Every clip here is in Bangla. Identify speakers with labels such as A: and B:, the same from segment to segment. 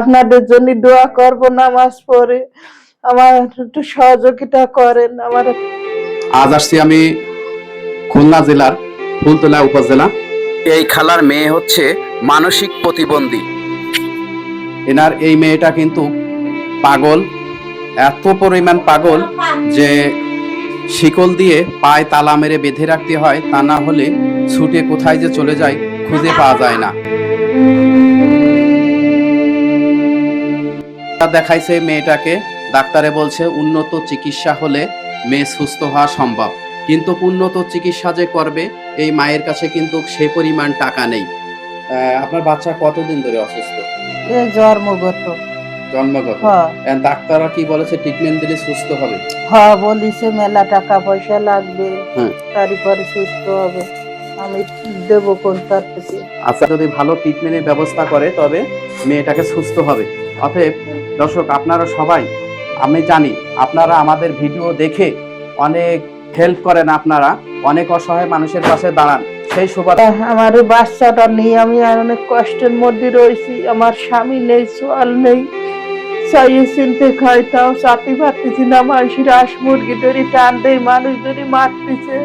A: আপনাদের জন্য দোয়া করব নামাজ পড়ে, আমার একটু সহযোগিতা করেন।
B: আজ আসছি আমি খুলনা জেলার ফুলতলা উপজেলা। এই খালার মেয়ে হচ্ছে মানসিক প্রতিবন্ধী। এনার এই মেয়েটা কিন্তু পাগল, এত পরিমাণ পাগল যে শিকল দিয়ে পায়ে তালা মেরে বেঁধে রাখতে হয়, তা না হলে ছুটে কোথায় যে চলে যায় খুঁজে পাওয়া যায় না। দেখাইছে মেয়েটাকে, ডাক্তারে বলছে উন্নত চিকিৎসা হলে মেয়ে সুস্থ হওয়া সম্ভব, কিন্তু উন্নত চিকিৎসা যে করবে এই মায়ের কাছে কিন্তু সে পরিমাণ টাকা নেই। আপনার বাচ্চা কতদিন ধরে অসুস্থ?
A: জন্মগত।
B: জন্মগত। ডাক্তাররা কি বলেছে ট্রিটমেন্ট দিলে সুস্থ হবে?
A: হ্যাঁ, বলিছে মেলা টাকা পয়সা লাগবে, তারপরে সুস্থ হবে। আমি দেব কোন তার থেকে।
B: আচ্ছা, যদি ভালো ট্রিটমেন্টের ব্যবস্থা করে তবে মেয়েটাকে সুস্থ হবে। অতএব দর্শক, আপনারা সবাই, আমি জানি আপনারা আমাদের ভিডিও দেখে অনেক হেল্প করেন, আপনারা অনেক অসহায় মানুষের পাশে দাঁড়ান। সেই সুবাদে
A: আমার বাচ্চাটা নিয়ে আমি অনেক কষ্টের মধ্যে রয়েছি। আমার স্বামী নেই, সোয়াল নেই, চাইয়ে চিনতে খাই তাও চাকরি পারতেছি না। মানুষের হাঁস মুরগি ধরে টান দেয়, মানুষ ধরে মারতেছে,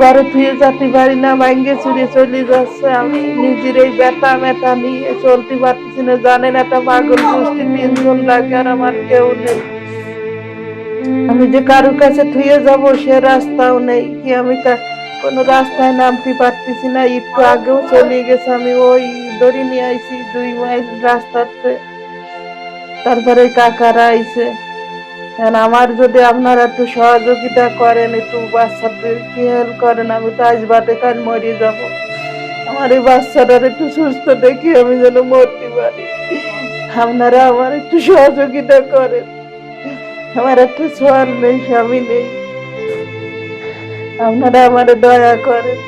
A: ঘরে থুয়ে যেতে পারি না, ভাঙ্গে চুরে চলে যাচ্ছে। আমি নিজের এই ব্যথা মেথা নিয়ে চলতে পারতেছি না। জানেন একটা পাগল গোষ্ঠী 3 জন লাগে আর আমার কেউ নেই। আমি যে কারোর কাছে থুয়ে যাব সে রাস্তাও নেই, কি আমি কোনো রাস্তায় নামতে পারতেছি না। একটু আগেও চলে গেছে, আমি ওই দড়ি নিয়ে আইছি 2 মাইল রাস্তাতে, তারপরে কাকারা আইছে। আমার যদি আপনারা একটু সহযোগিতা করেন, একটু বাচ্চাদের কি হেল্প করেন, আমি তো আজ বাদে কাল মরে যাব। আমার এই বাচ্চাটার একটু সুস্থ দেখি আমি যেন মরতে পারি। আপনারা আমার একটু সহযোগিতা করেন। আমার একটা সোয়াল নেই, স্বামী নেই, আপনারা আমার দয়া করেন।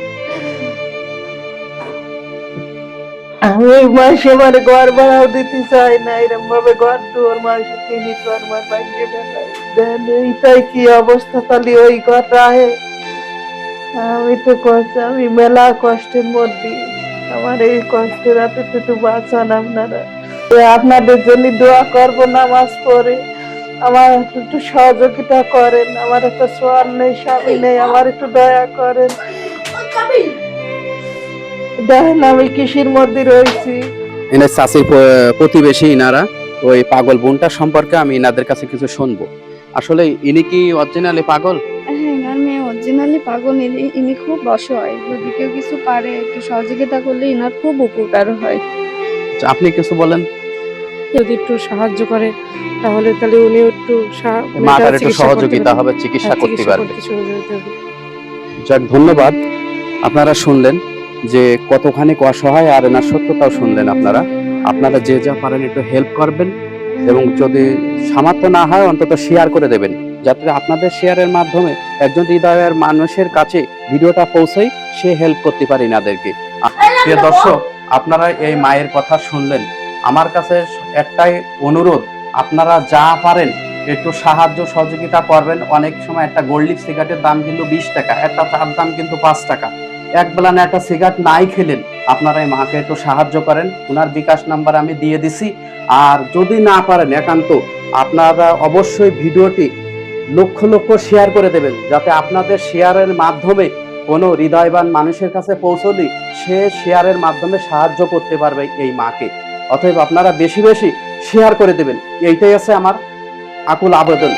A: আমি মাসে আমার ঘর ভাড়াও দিতে চাই না, এরকম ভাবে ঘর দুয়ার মাসে কিনি তো আমার ভাগ্যে বেলায় দেন। এইটাই কি অবস্থা, তাহলে ওই ঘর রাহে। আমি তো কষ্ট, আমি মেলা কষ্টের মধ্যে, আমার এই কষ্টের রাতে একটু বাঁচান আপনারা। আপনাদের জন্য দোয়া করব নামাজ পড়ে, আমার একটু সহযোগিতা করেন। আমার একটা সোয়াল নেই, স্বামী নেই, আমার একটু দয়া করেন। দেখেন আমি কিসের মধ্যে রয়েছি।
B: এনার চাষির প্রতিবেশী ইনারা, ওই পাগল বোনটা সম্পর্কে আমি ইনাদের কাছে কিছু শুনবো। আসলে ইনি কি অরিজিনালি পাগল?
C: হ্যাঁ, ইনার মেয়ে অরিজিনালি পাগল। ইনি খুব অসহায়, যদি কেউ কিছু পারে একটু সহযোগিতা করলে ইনার খুব উপকার হয়।
B: আপনি কিছু বলেন।
D: যদি একটু সাহায্য করে তাহলে উনি একটু
B: মাটার একটু সহযোগিতা হবে, চিকিৎসা করতে পারবে। যাক, ধন্যবাদ। আপনারা শুনলেন যে কতখানি অসহায়, আর এনার সত্যতাও শুনলেন। আপনারা যে যা পারেন একটু হেল্প করবেন, এবং যদি সামর্থ্য না হয় অন্তত শেয়ার করে দেবেন, যাতে আপনাদের শেয়ারের মাধ্যমে একজন হৃদয়ের মানুষের কাছে ভিডিওটা পৌঁছায়, সে হেল্প করতে পারে এনাদেরকে। প্রিয় দর্শক, আপনারা এই মায়ের কথা শুনলেন। আমার কাছে একটাই অনুরোধ, আপনারা যা পারেন একটু সাহায্য সহযোগিতা করবেন। অনেক সময় একটা গোল্ড লিফ সিগারেটের দাম কিন্তু 20 টাকা, একটা চার দাম কিন্তু 5 টাকা। এক বেলা না একটা সিগারেট নাই খেলেন, আপনারা এই মাকে একটু সাহায্য করেন। ওনার বিকাশ নাম্বার আমি দিয়ে দিছি। আর যদি না পারেন, একান্ত আপনারা অবশ্যই ভিডিওটি লক্ষ লক্ষ শেয়ার করে দেবেন, যাতে আপনাদের শেয়ারের মাধ্যমে কোনো হৃদয়বান মানুষের কাছে পৌঁছলে সে শেয়ারের মাধ্যমে সাহায্য করতে পারবে এই মাকে। অতএব আপনারা বেশি বেশি শেয়ার করে দেবেন, এইটাই আছে আমার আকুল আবেদন।